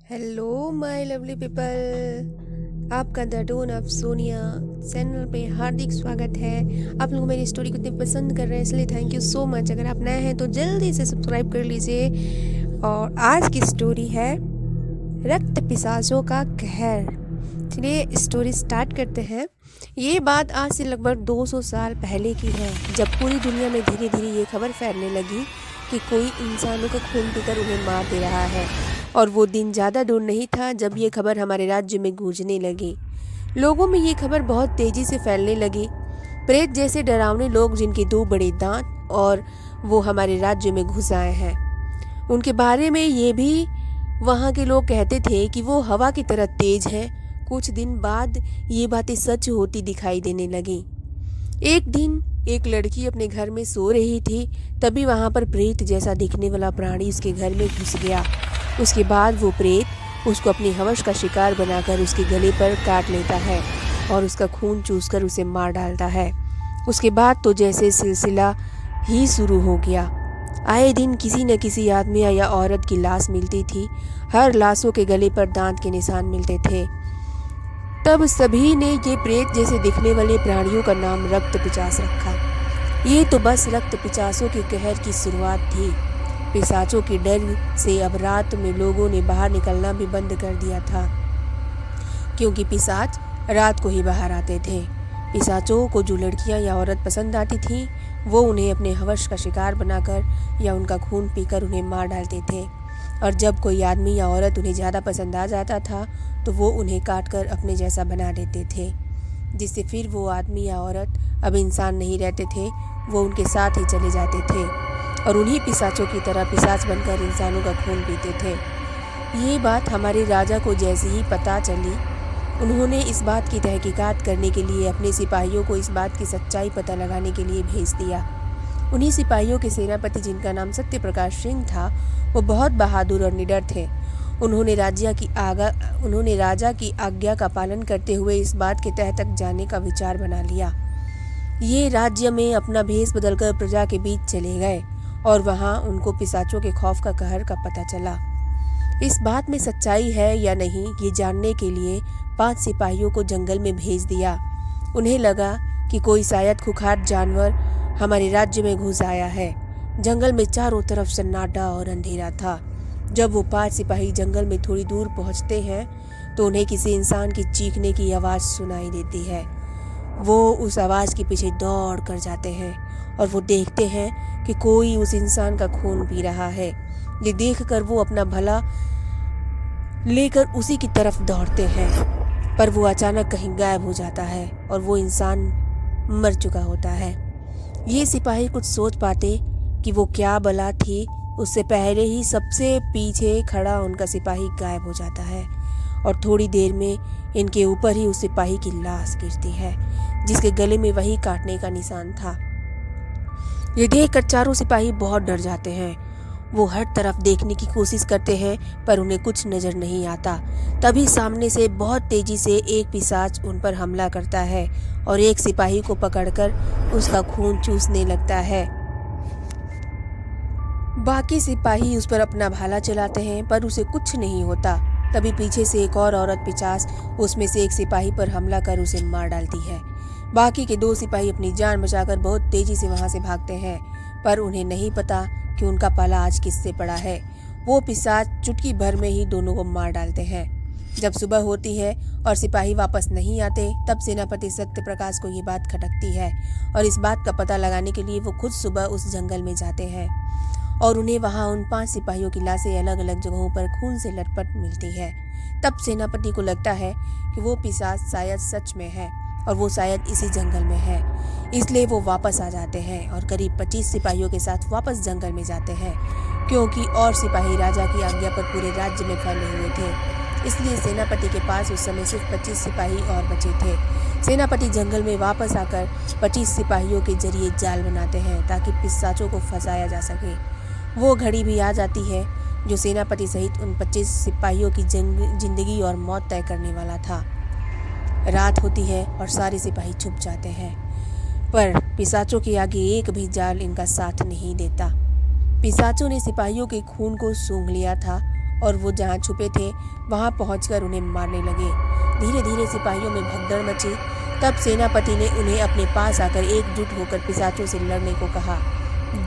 Hello my lovely people, आपका the tone of Sonia channel पे हार्दिक स्वागत है। आप लोग मेरी स्टोरी को इतनी पसंद कर रहे हैं, इसलिए थैंक यू सो मच। अगर आप नए हैं तो जल्दी से सब्सक्राइब कर लीजिए। और आज की स्टोरी है रक्त पिशाचों का कहर। चलिए स्टोरी स्टार्ट करते हैं। ये बात आज से लगभग 200 साल पहले की है, जब पूरी दुनिया में धीरे धीरे ये खबर फैलने लगी कि कोई इंसानों का खून पीकर उन्हें मार दे रहा है। और वो दिन ज़्यादा दूर नहीं था जब ये खबर हमारे राज्य में गूंजने लगी। लोगों में ये खबर बहुत तेज़ी से फैलने लगी। प्रेत जैसे डरावने लोग जिनके 2 बड़े दांत और वो हमारे राज्य में घुस आए हैं। उनके बारे में ये भी वहाँ के लोग कहते थे कि वो हवा की तरह तेज है। कुछ दिन बाद ये बातें सच होती दिखाई देने लगी। एक दिन एक लड़की अपने घर में सो रही थी, तभी वहाँ पर प्रेत जैसा दिखने वाला प्राणी उसके घर में घुस गया। उसके बाद वो प्रेत उसको अपनी हवस का शिकार बनाकर उसके गले पर काट लेता है और उसका खून चूसकर उसे मार डालता है। उसके बाद तो जैसे सिलसिला ही शुरू हो गया। आए दिन किसी न किसी आदमी या औरत की लाश मिलती थी। हर लाशों के गले पर दांत के निशान मिलते थे। तब सभी ने ये प्रेत जैसे दिखने वाले प्राणियों का नाम रक्त पिशाच रखा। ये तो बस रक्त पिशाचों के कहर की शुरुआत थी। पिशाचों के डर से अब रात में लोगों ने बाहर निकलना भी बंद कर दिया था, क्योंकि पिशाच रात को ही बाहर आते थे। पिशाचों को जो लड़कियां या औरत पसंद आती थीं, वो उन्हें अपने हवस का शिकार बनाकर या उनका खून पीकर उन्हें मार डालते थे। और जब कोई आदमी या औरत उन्हें ज़्यादा पसंद आ जाता था तो वो उन्हें काटकर अपने जैसा बना देते थे, जिससे फिर वो आदमी या औरत अब इंसान नहीं रहते थे, वो उनके साथ ही चले जाते थे और उन्हीं पिशाचों की तरह पिशाच बनकर इंसानों का खून पीते थे। ये बात हमारे राजा को जैसे ही पता चली, उन्होंने इस बात की तहकीकात करने के लिए अपने सिपाहियों को इस बात की सच्चाई पता लगाने के लिए भेज दिया। उन्हीं सिपाहियों के सेनापति, जिनका नाम सत्यप्रकाश सिंह था, वो बहुत बहादुर और निडर थे। उन्होंने राजा की आज्ञा का पालन करते हुए इस बात के तह तक जाने का विचार बना लिया। ये राज्य में अपना भेष बदलकर प्रजा के बीच चले गए और वहाँ उनको पिशाचों के खौफ का कहर का पता चला। इस बात में सच्चाई है या नहीं, ये जानने के लिए 5 सिपाहियों को जंगल में भेज दिया। उन्हें लगा कि कोई शायद खुखार जानवर हमारे राज्य में घुस आया है। जंगल में चारों तरफ सन्नाटा और अंधेरा था। जब वो 5 सिपाही जंगल में थोड़ी दूर पहुंचते हैं तो उन्हें किसी इंसान की चीखने की आवाज़ सुनाई देती है। वो उस आवाज़ के पीछे दौड़ कर जाते हैं और वो देखते हैं कि कोई उस इंसान का खून पी रहा है। ये देखकर वो अपना भला लेकर उसी की तरफ दौड़ते हैं, पर वो अचानक कहीं गायब हो जाता है और वो इंसान मर चुका होता है। ये सिपाही कुछ सोच पाते कि वो क्या बला थी, उससे पहले ही सबसे पीछे खड़ा उनका सिपाही गायब हो जाता है और थोड़ी देर में इनके ऊपर ही उस सिपाही की लाश गिरती है, जिसके गले में वही काटने का निशान था। ये देखकर चारों सिपाही बहुत डर जाते हैं। वो हर तरफ देखने की कोशिश करते हैं, पर उन्हें कुछ नजर नहीं आता। तभी सामने से बहुत तेजी से एक पिशाच उन पर हमला करता है और एक सिपाही को पकड़कर उसका खून चूसने लगता है। बाकी सिपाही उस पर अपना भाला चलाते हैं, पर उसे कुछ नहीं होता। तभी पीछे से एक और औरत पिशाच उसमें से एक सिपाही पर हमला कर उसे मार डालती है। बाकी के 2 सिपाही अपनी जान बचाकर बहुत तेजी से वहां से भागते हैं, पर उन्हें नहीं पता कि उनका पाला आज किससे पड़ा है। वो पिशाच चुटकी भर में ही दोनों को मार डालते हैं। जब सुबह होती है और सिपाही वापस नहीं आते, तब सेनापति सत्यप्रकाश को ये बात खटकती है और इस बात का पता लगाने के लिए वो खुद सुबह उस जंगल में जाते हैं और उन्हें वहां उन 5 सिपाहियों की लाशें अलग अलग जगहों पर खून से लटपट मिलती है। तब सेनापति को लगता है कि वो पिशाच शायद सच में है और वो शायद इसी जंगल में है। इसलिए वो वापस आ जाते हैं और करीब 25 सिपाहियों के साथ वापस जंगल में जाते हैं, क्योंकि और सिपाही राजा की आज्ञा पर पूरे राज्य में फैले हुए थे। इसलिए सेनापति के पास उस समय सिर्फ 25 सिपाही और बचे थे। सेनापति जंगल में वापस आकर 25 सिपाहियों के जरिए जाल बनाते हैं ताकि पिशाचों को फंसाया जा सके। वो घड़ी भी आ जाती है जो सेनापति सहित उन 25 सिपाहियों की जिंदगी और मौत तय करने वाला था। रात होती है और सारे सिपाही छुप जाते हैं, पर पिशाचों के आगे एक भी जाल इनका साथ नहीं देता। पिशाचों ने सिपाहियों के खून को सूंघ लिया था और वो जहाँ छुपे थे वहाँ पहुंचकर उन्हें मारने लगे। धीरे धीरे सिपाहियों में भगदड़ मची। तब सेनापति ने उन्हें अपने पास आकर एकजुट होकर पिशाचों से लड़ने को कहा।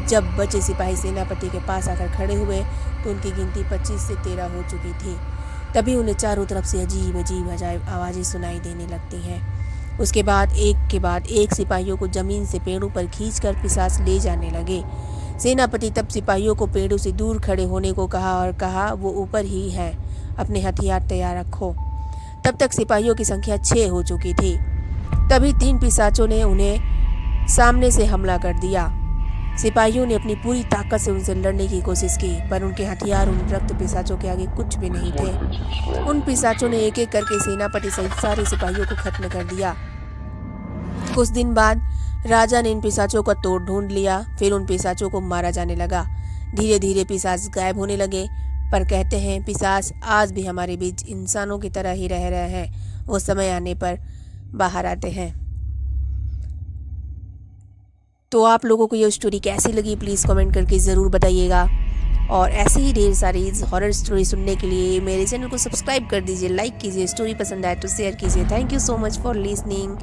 जब बचे सिपाही सेनापति के पास आकर खड़े हुए तो उनकी गिनती 25 से 13 हो चुकी थी। तभी उन्हें चारों तरफ से अजीब अजीब आवाज़ें सुनाई देने लगती हैं। उसके बाद एक सिपाहियों को जमीन से पेड़ों पर खींचकर पिशाच ले जाने लगे। सेनापति तब सिपाहियों को पेड़ों से दूर खड़े होने को कहा और कहा, वो ऊपर ही है, अपने हथियार तैयार रखो। तब तक सिपाहियों की संख्या 6 हो चुकी थी। तभी 3 पिशाचों ने उन्हें सामने से हमला कर दिया। सिपाहियों ने अपनी पूरी ताकत से उनसे लड़ने की कोशिश की, पर उनके हथियार उन रक्त पिशाचों के आगे कुछ भी नहीं थे। उन पिशाचों ने एक एक करके सेनापति सहित सारे सिपाहियों को खत्म कर दिया। कुछ दिन बाद राजा ने इन पिशाचों का तोड़ ढूंढ लिया। फिर उन पिशाचों को मारा जाने लगा। धीरे धीरे पिशाच गायब होने लगे। पर कहते हैं पिशाच आज भी हमारे बीच इंसानों की तरह ही रह रहे हैं। वो समय आने पर बाहर आते हैं। तो आप लोगों को ये स्टोरी कैसी लगी प्लीज़ कमेंट करके ज़रूर बताइएगा। और ऐसे ही ढेर सारी हॉरर स्टोरी सुनने के लिए मेरे चैनल को सब्सक्राइब कर दीजिए, लाइक कीजिए, स्टोरी पसंद आए तो शेयर कीजिए। Thank you so much for listening.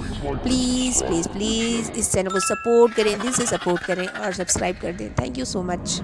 Please please please इस चैनल को सपोर्ट करें, दिल से सपोर्ट करें और सब्सक्राइब कर दें। Thank you so much.